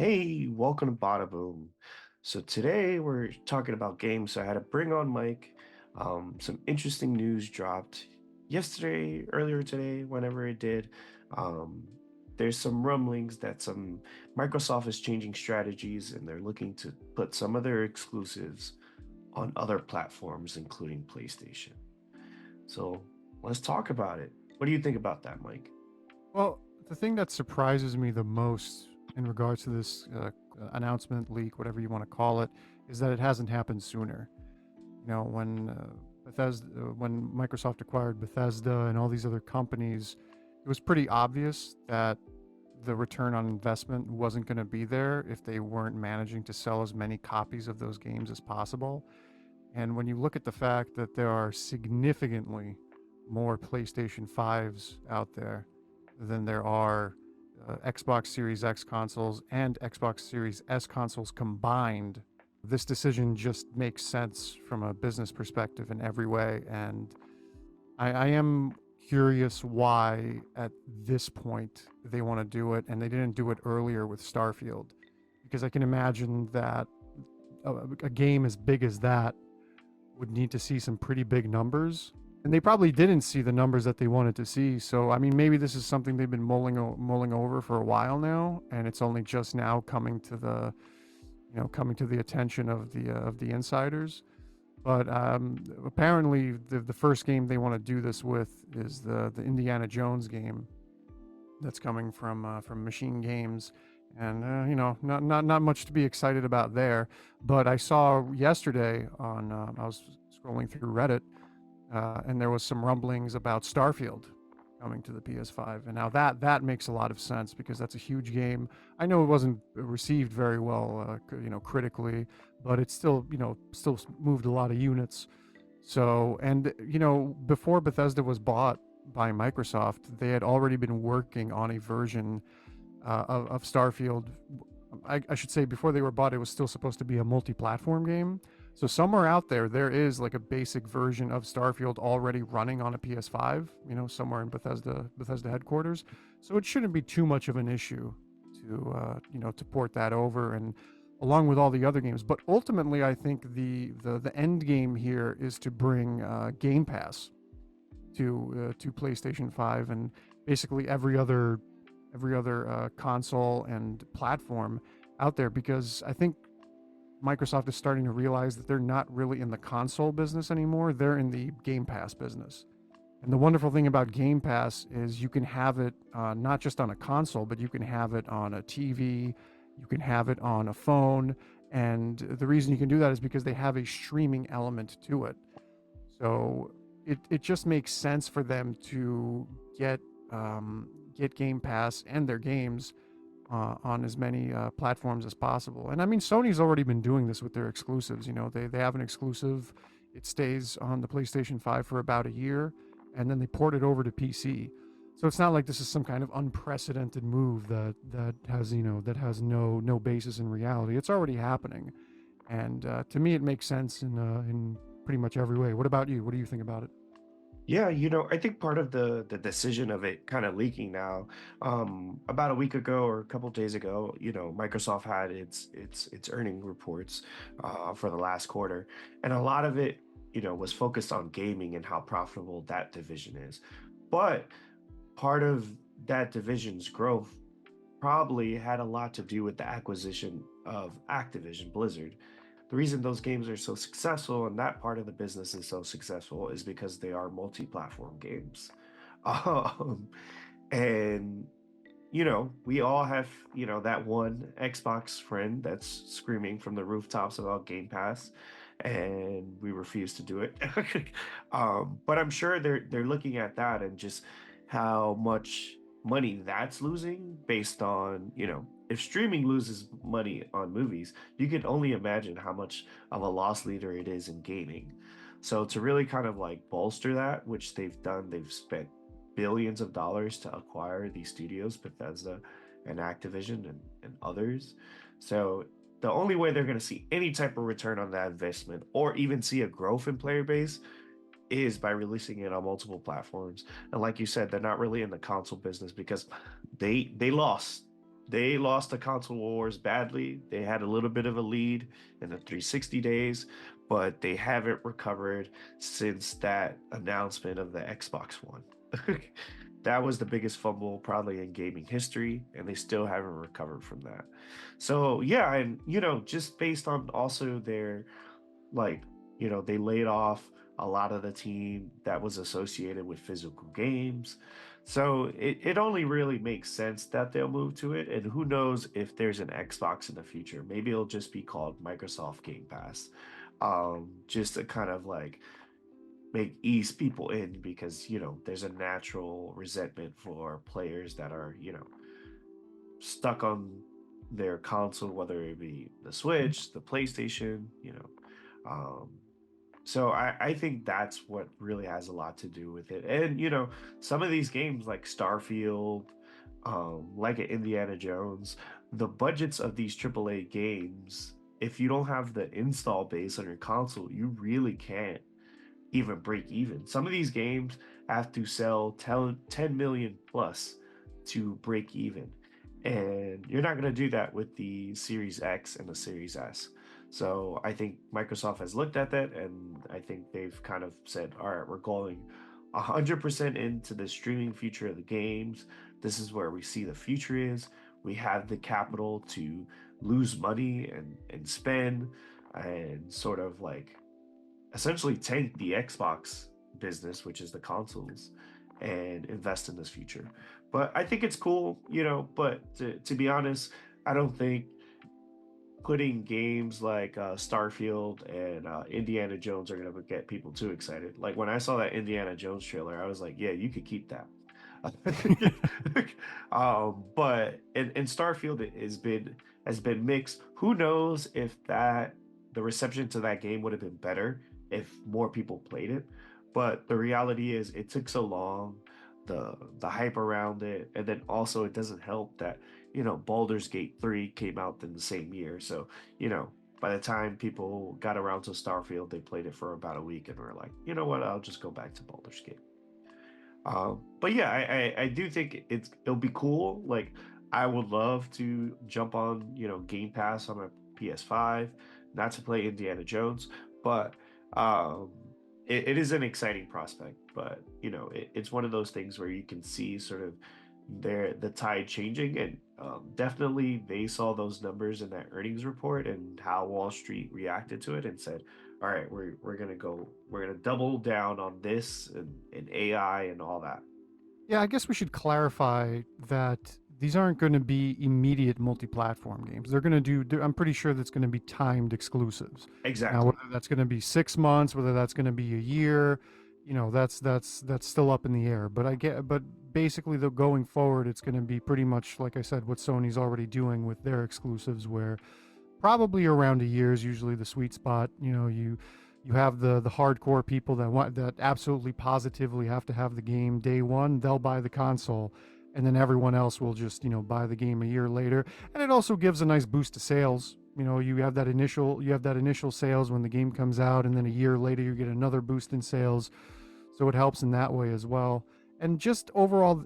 Hey, welcome to Bada Boom. So today we're talking about games. So I had to bring on Mike. Some interesting news dropped yesterday, earlier today, whenever it did. Um, there's some rumblings that some Microsoft is changing strategies and they're looking to put some of their exclusives on other platforms, including PlayStation. So let's talk about it. What do you think about that, Mike? Well, the thing that surprises me the most in regards to this announcement, leak, whatever you want to call it, is that it hasn't happened sooner. When Microsoft acquired Bethesda and all these other companies, it was pretty obvious that the return on investment wasn't going to be there if they weren't managing to sell as many copies of those games as possible. And when you look at the fact that there are significantly more PlayStation 5s out there than there are Xbox Series X consoles and Xbox Series S consoles combined, this decision just makes sense from a business perspective in every way. And I am curious why at this point they want to do it and they didn't do it earlier with Starfield. Because I can imagine that a game as big as that would need to see some pretty big numbers. And they probably didn't see the numbers that they wanted to see. So, I mean, maybe this is something they've been mulling over for a while now, and it's only just now coming to the attention of the insiders. But apparently, the first game they want to do this with is the Indiana Jones game that's coming from Machine Games, and not much to be excited about there. But I saw yesterday on I was scrolling through Reddit, and there was some rumblings about Starfield coming to the PS5, and now that makes a lot of sense because that's a huge game. I know it wasn't received very well, critically, but it still moved a lot of units. So, and before Bethesda was bought by Microsoft, they had already been working on a version of Starfield. I should say before they were bought, it was still supposed to be a multi-platform game. So somewhere out there, there is like a basic version of Starfield already running on a PS5. Somewhere in Bethesda headquarters. So it shouldn't be too much of an issue to port that over and along with all the other games. But ultimately, I think the end game here is to bring Game Pass to PlayStation 5 and basically every other console and platform out there, because I think Microsoft is starting to realize that they're not really in the console business anymore. They're in the Game Pass business. And the wonderful thing about Game Pass is you can have it not just on a console, but you can have it on a TV, you can have it on a phone. And the reason you can do that is because they have a streaming element to it. So it just makes sense for them to get Game Pass and their games on as many platforms as possible. And I mean, Sony's already been doing this with their exclusives. They have an exclusive, it stays on the PlayStation 5 for about a year, and then they port it over to PC. So it's not like this is some kind of unprecedented move that has no basis in reality. It's already happening, and to me, it makes sense in pretty much every way. What about you? What do you think about it? Yeah, I think part of the decision of it kind of leaking now, about a week ago or a couple days ago, Microsoft had its earning reports for the last quarter, and a lot of it, was focused on gaming and how profitable that division is. But part of that division's growth probably had a lot to do with the acquisition of Activision Blizzard. The reason those games are so successful and that part of the business is so successful is because they are multi-platform games. Um, and we all have, that one Xbox friend that's screaming from the rooftops about Game Pass, and we refuse to do it. But I'm sure they're looking at that and just how much money that's losing based on, if streaming loses money on movies, you can only imagine how much of a loss leader it is in gaming. So to really kind of like bolster that, which they've done, they've spent billions of dollars to acquire these studios, Bethesda and Activision and others. So the only way they're going to see any type of return on that investment or even see a growth in player base is by releasing it on multiple platforms. And like you said, they're not really in the console business because they lost. They lost the console wars badly. They had a little bit of a lead in the 360 days, but they haven't recovered since that announcement of the Xbox One. That was the biggest fumble probably in gaming history, and they still haven't recovered from that. So, yeah, and just based on also their like, they laid off a lot of the team that was associated with physical games. So it only really makes sense that they'll move to it. And who knows if there's an Xbox in the future? Maybe it'll just be called Microsoft Game Pass. Just to kind of like make ease people in because, there's a natural resentment for players that are, stuck on their console, whether it be the Switch, the PlayStation. Um, so I think that's what really has a lot to do with it. And some of these games like Starfield, like Indiana Jones, the budgets of these AAA games, if you don't have the install base on your console, you really can't even break even. Some of these games have to sell 10 million plus to break even. And you're not going to do that with the Series X and the Series S. So I think Microsoft has looked at that and I think they've kind of said, all right, we're going 100% into the streaming future of the games. This is where we see the future is. We have the capital to lose money and spend and sort of like essentially tank the Xbox business, which is the consoles, and invest in this future. But I think it's cool, but to be honest, I don't think putting games like Starfield and Indiana Jones are going to get people too excited. Like when I saw that Indiana Jones trailer, I was like, yeah, you could keep that. But and Starfield has been mixed. Who knows if that the reception to that game would have been better if more people played it. But the reality is it took so long, the hype around it, and then also it doesn't help that, Baldur's Gate 3 came out in the same year. So, by the time people got around to Starfield, they played it for about a week and were like, you know what, I'll just go back to Baldur's Gate. But yeah, I do think it'll be cool. Like I would love to jump on, Game Pass on my PS5, not to play Indiana Jones, but um, it is an exciting prospect. But it's one of those things where you can see sort of the tide changing, and definitely they saw those numbers in that earnings report and how Wall Street reacted to it and said, all right, we're gonna double down on this and AI and all that. Yeah, I guess we should clarify that these aren't going to be immediate multi-platform games. They're going to do. I'm pretty sure that's going to be timed exclusives. Now, Exactly. whether that's going to be 6 months, whether that's going to be a year, that's still up in the air. But basically, though, going forward, it's going to be pretty much like I said, what Sony's already doing with their exclusives, where probably around a year is usually the sweet spot. You have the hardcore people that absolutely positively have to have the game day one. They'll buy the console, and then everyone else will just buy the game a year later. And it also gives a nice boost to sales. You have that initial sales when the game comes out, and then a year later you get another boost in sales. So it helps in that way as well. And just overall,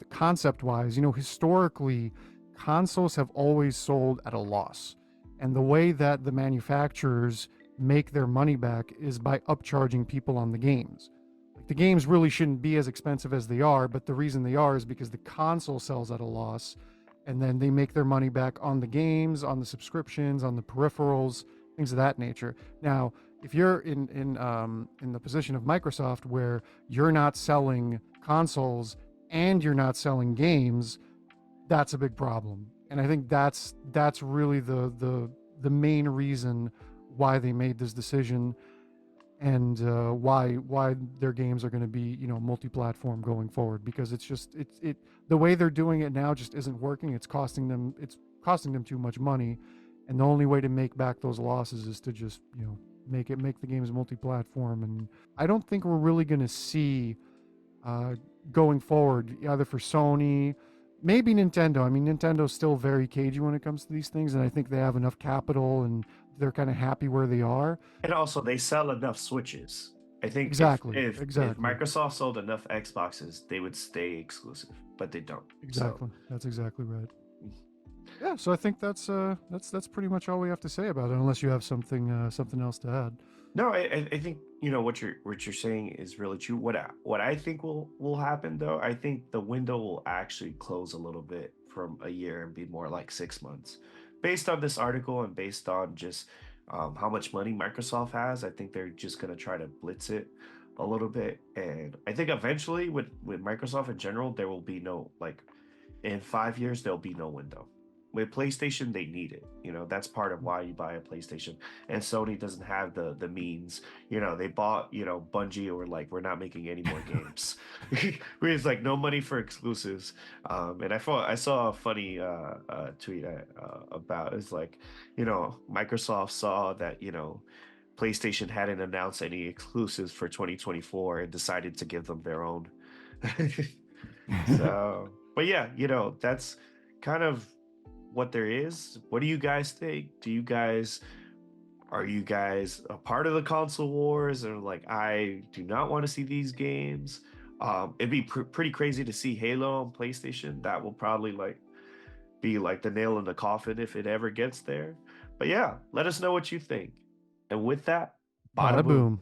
concept wise, historically, consoles have always sold at a loss. And the way that the manufacturers make their money back is by upcharging people on the games. Like the games really shouldn't be as expensive as they are, but the reason they are is because the console sells at a loss, and then they make their money back on the games, on the subscriptions, on the peripherals, things of that nature. Now, if you're in the position of Microsoft where you're not selling consoles and you're not selling games, that's a big problem. And I think that's really the main reason why they made this decision, and why their games are going to be multi-platform going forward, because it the way they're doing it now just isn't working. It's costing them too much money, and the only way to make back those losses is to just make the games multi-platform. And I don't think we're really going to see uh, going forward, either for Sony, maybe Nintendo. I mean, Nintendo's still very cagey when it comes to these things, and I think they have enough capital and they're kind of happy where they are. And also they sell enough Switches. I think if Exactly, if exactly, Microsoft sold enough Xboxes, they would stay exclusive, but they don't. So exactly. That's exactly right. Yeah, so I think that's pretty much all we have to say about it, unless you have something else to add. No, I think what you're saying is really true. What I think will happen though, I think the window will actually close a little bit from a year and be more like 6 months, based on this article and based on just how much money Microsoft has. I think they're just gonna try to blitz it a little bit, and I think eventually with Microsoft in general, there will be no like in 5 years there'll be no window. With PlayStation, they need it. That's part of why you buy a PlayStation. And Sony doesn't have the means. They bought, Bungie, or like, we're not making any more games. It's like no money for exclusives. And I saw a funny tweet about it's like, Microsoft saw that, PlayStation hadn't announced any exclusives for 2024 and decided to give them their own. So, but yeah, that's kind of what there is. What do you guys think? Are you guys a part of the console wars, or like, I do not want to see these games? It'd be pretty crazy to see Halo on PlayStation. That will probably like be like the nail in the coffin if it ever gets there. But yeah, let us know what you think. And with that, bada Bada boom. boom.